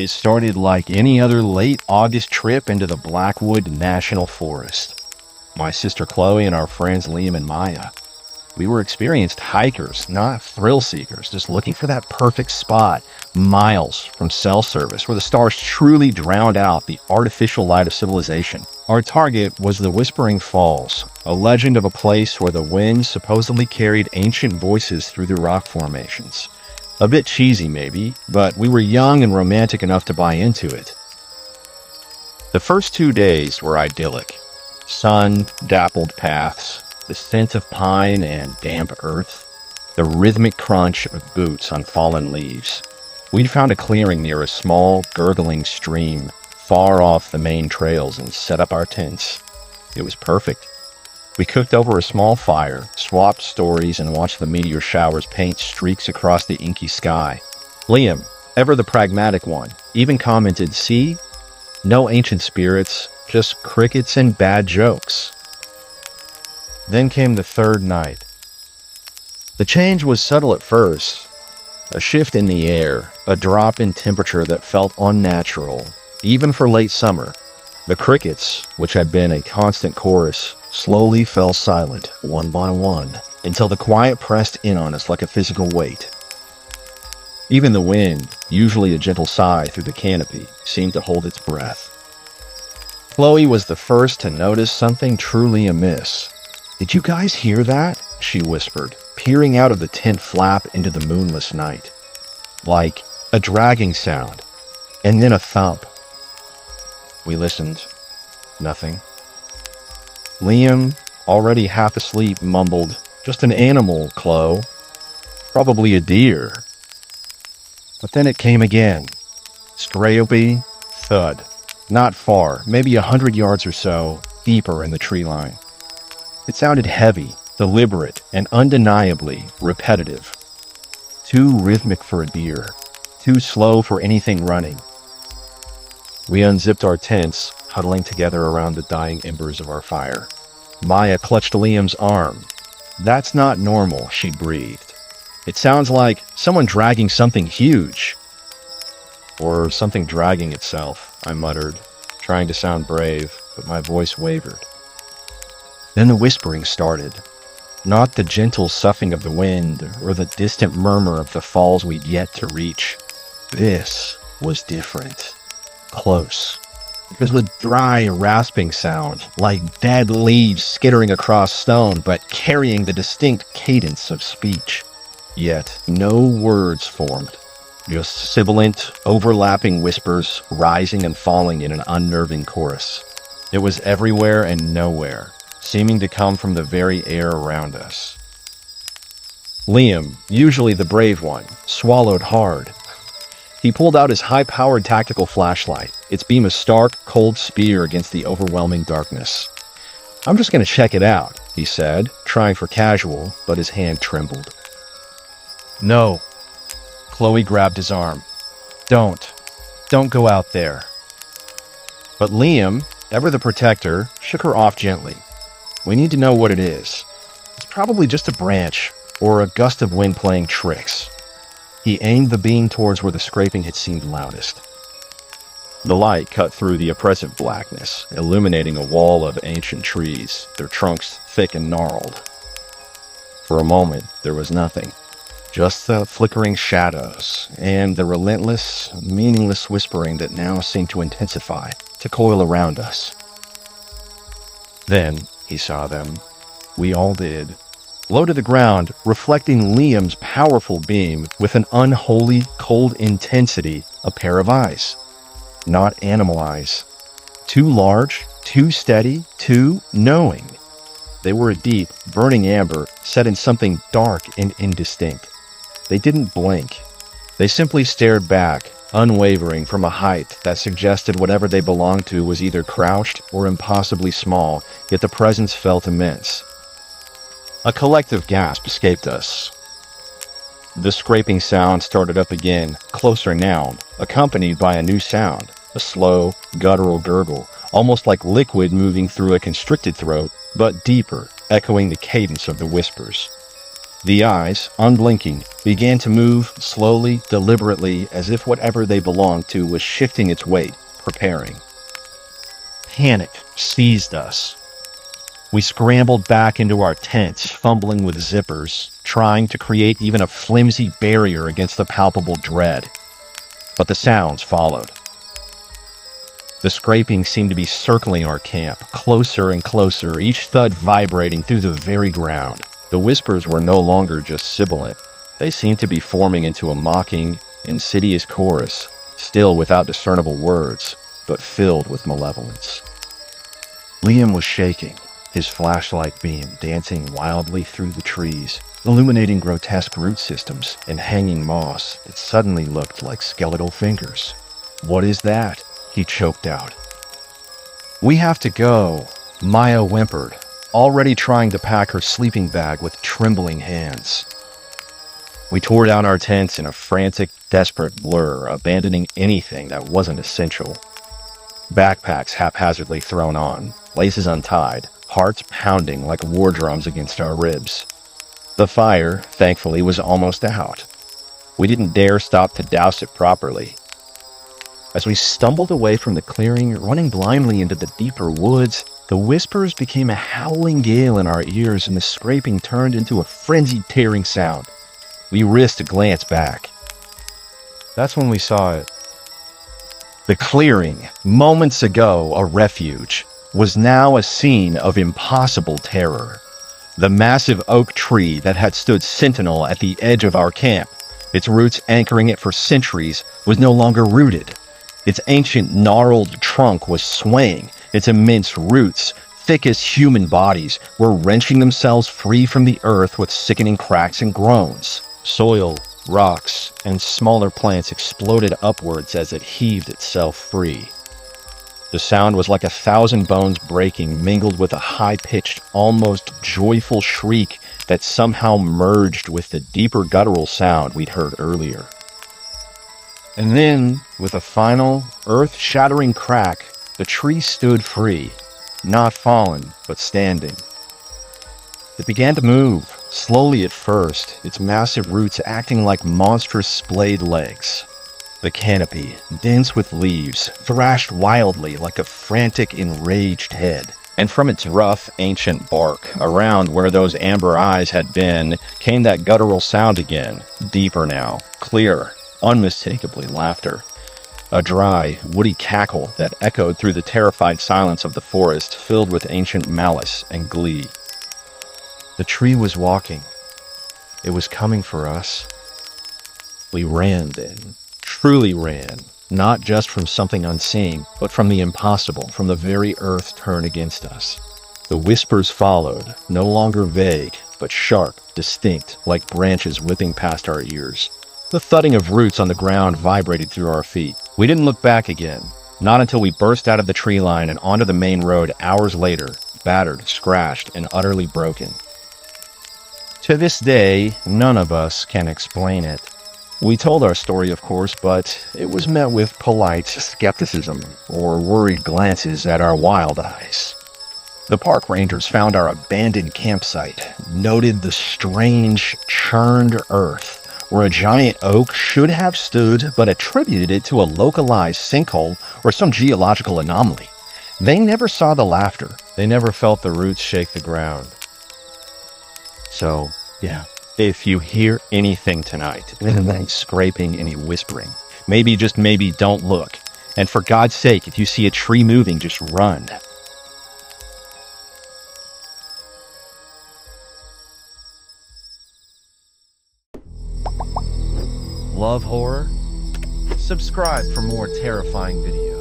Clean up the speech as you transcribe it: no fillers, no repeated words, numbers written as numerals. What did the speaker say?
It started like any other late August trip into the Blackwood National Forest. My sister Chloe and our friends Liam and Maya. We were experienced hikers, not thrill seekers, just looking for that perfect spot, miles from cell service, where the stars truly drowned out the artificial light of civilization. Our target was the Whispering Falls, a legend of a place where the wind supposedly carried ancient voices through the rock formations. A bit cheesy maybe, but we were young and romantic enough to buy into it. The first 2 days were idyllic. Sun-dappled paths, the scent of pine and damp earth, the rhythmic crunch of boots on fallen leaves. We'd found a clearing near a small, gurgling stream far off the main trails and set up our tents. It was perfect. We cooked over a small fire, swapped stories, and watched the meteor showers paint streaks across the inky sky. Liam, ever the pragmatic one, even commented, "See? No ancient spirits, just crickets and bad jokes." Then came the third night. The change was subtle at first. A shift in the air, a drop in temperature that felt unnatural, even for late summer. The crickets, which had been a constant chorus, slowly fell silent, one by one, until the quiet pressed in on us like a physical weight. Even the wind, usually a gentle sigh through the canopy, seemed to hold its breath. Chloe was the first to notice something truly amiss. "Did you guys hear that?" she whispered, peering out of the tent flap into the moonless night. Like a dragging sound, and then a thump. We listened. Nothing. Liam, already half asleep, mumbled, "Just an animal, Chloe. Probably a deer." But then it came again. Scrappy thud. Not far, maybe 100 yards or so, deeper in the tree line. It sounded heavy, deliberate, and undeniably repetitive. Too rhythmic for a deer. Too slow for anything running. We unzipped our tents, huddling together around the dying embers of our fire. Maya clutched Liam's arm. "That's not normal," she breathed. "It sounds like someone dragging something huge." "Or something dragging itself," I muttered, trying to sound brave, but my voice wavered. Then the whispering started. Not the gentle soughing of the wind or the distant murmur of the falls we'd yet to reach. This was different. Close. It was a dry, rasping sound, like dead leaves skittering across stone, but carrying the distinct cadence of speech. Yet no words formed. Just sibilant, overlapping whispers rising and falling in an unnerving chorus. It was everywhere and nowhere, seeming to come from the very air around us. Liam, usually the brave one, swallowed hard. He pulled out his high-powered tactical flashlight, its beam a stark, cold spear against the overwhelming darkness. "I'm just going to check it out," he said, trying for casual, but his hand trembled. "No." Chloe grabbed his arm. Don't go out there." But Liam, ever the protector, shook her off gently. "We need to know what it is. It's probably just a branch, or a gust of wind playing tricks." He aimed the beam towards where the scraping had seemed loudest. The light cut through the oppressive blackness, illuminating a wall of ancient trees, their trunks thick and gnarled. For a moment, there was nothing. Just the flickering shadows, and the relentless, meaningless whispering that now seemed to intensify, to coil around us. Then he saw them. We all did. Low to the ground, reflecting Liam's powerful beam with an unholy, cold intensity, a pair of eyes. Not animal eyes. Too large, too steady, too knowing. They were a deep, burning amber, set in something dark and indistinct. They didn't blink. They simply stared back, unwavering, from a height that suggested whatever they belonged to was either crouched or impossibly small, yet the presence felt immense. A collective gasp escaped us. The scraping sound started up again, closer now, accompanied by a new sound, a slow, guttural gurgle, almost like liquid moving through a constricted throat, but deeper, echoing the cadence of the whispers. The eyes, unblinking, began to move slowly, deliberately, as if whatever they belonged to was shifting its weight, preparing. Panic seized us. We scrambled back into our tents, fumbling with zippers, trying to create even a flimsy barrier against the palpable dread. But the sounds followed. The scraping seemed to be circling our camp, closer and closer, each thud vibrating through the very ground. The whispers were no longer just sibilant. They seemed to be forming into a mocking, insidious chorus, still without discernible words, but filled with malevolence. Liam was shaking, his flashlight beam dancing wildly through the trees, illuminating grotesque root systems and hanging moss that suddenly looked like skeletal fingers. "What is that?" he choked out. "We have to go," Maya whimpered, already trying to pack her sleeping bag with trembling hands. We tore down our tents in a frantic, desperate blur, abandoning anything that wasn't essential. Backpacks haphazardly thrown on, laces untied, hearts pounding like war drums against our ribs. The fire, thankfully, was almost out. We didn't dare stop to douse it properly. As we stumbled away from the clearing, running blindly into the deeper woods, the whispers became a howling gale in our ears and the scraping turned into a frenzied tearing sound. We risked a glance back. That's when we saw it. The clearing, moments ago a refuge, was now a scene of impossible terror. The massive oak tree that had stood sentinel at the edge of our camp, its roots anchoring it for centuries, was no longer rooted. Its ancient gnarled trunk was swaying, its immense roots, thick as human bodies, were wrenching themselves free from the earth with sickening cracks and groans. Soil, rocks, and smaller plants exploded upwards as it heaved itself free. The sound was like 1,000 bones breaking, mingled with a high-pitched, almost joyful shriek that somehow merged with the deeper guttural sound we'd heard earlier. And then, with a final, earth-shattering crack, the tree stood free, not fallen, but standing. It began to move, slowly at first, its massive roots acting like monstrous splayed legs. The canopy, dense with leaves, thrashed wildly like a frantic, enraged head. And from its rough, ancient bark, around where those amber eyes had been, came that guttural sound again, deeper now, clearer, unmistakably laughter. A dry, woody cackle that echoed through the terrified silence of the forest, filled with ancient malice and glee. The tree was walking. It was coming for us. We ran then. Truly ran, not just from something unseen, but from the impossible, from the very earth turned against us. The whispers followed, no longer vague, but sharp, distinct, like branches whipping past our ears. The thudding of roots on the ground vibrated through our feet. We didn't look back again, not until we burst out of the tree line and onto the main road hours later, battered, scratched, and utterly broken. To this day, none of us can explain it. We told our story, of course, but it was met with polite skepticism or worried glances at our wild eyes. The park rangers found our abandoned campsite, noted the strange, churned earth, where a giant oak should have stood, but attributed it to a localized sinkhole or some geological anomaly. They never saw the laughter. They never felt the roots shake the ground. So, yeah. If you hear anything tonight, any scraping, any whispering, maybe, just maybe, don't look. And for God's sake, if you see a tree moving, just run. Love horror? Subscribe for more terrifying videos.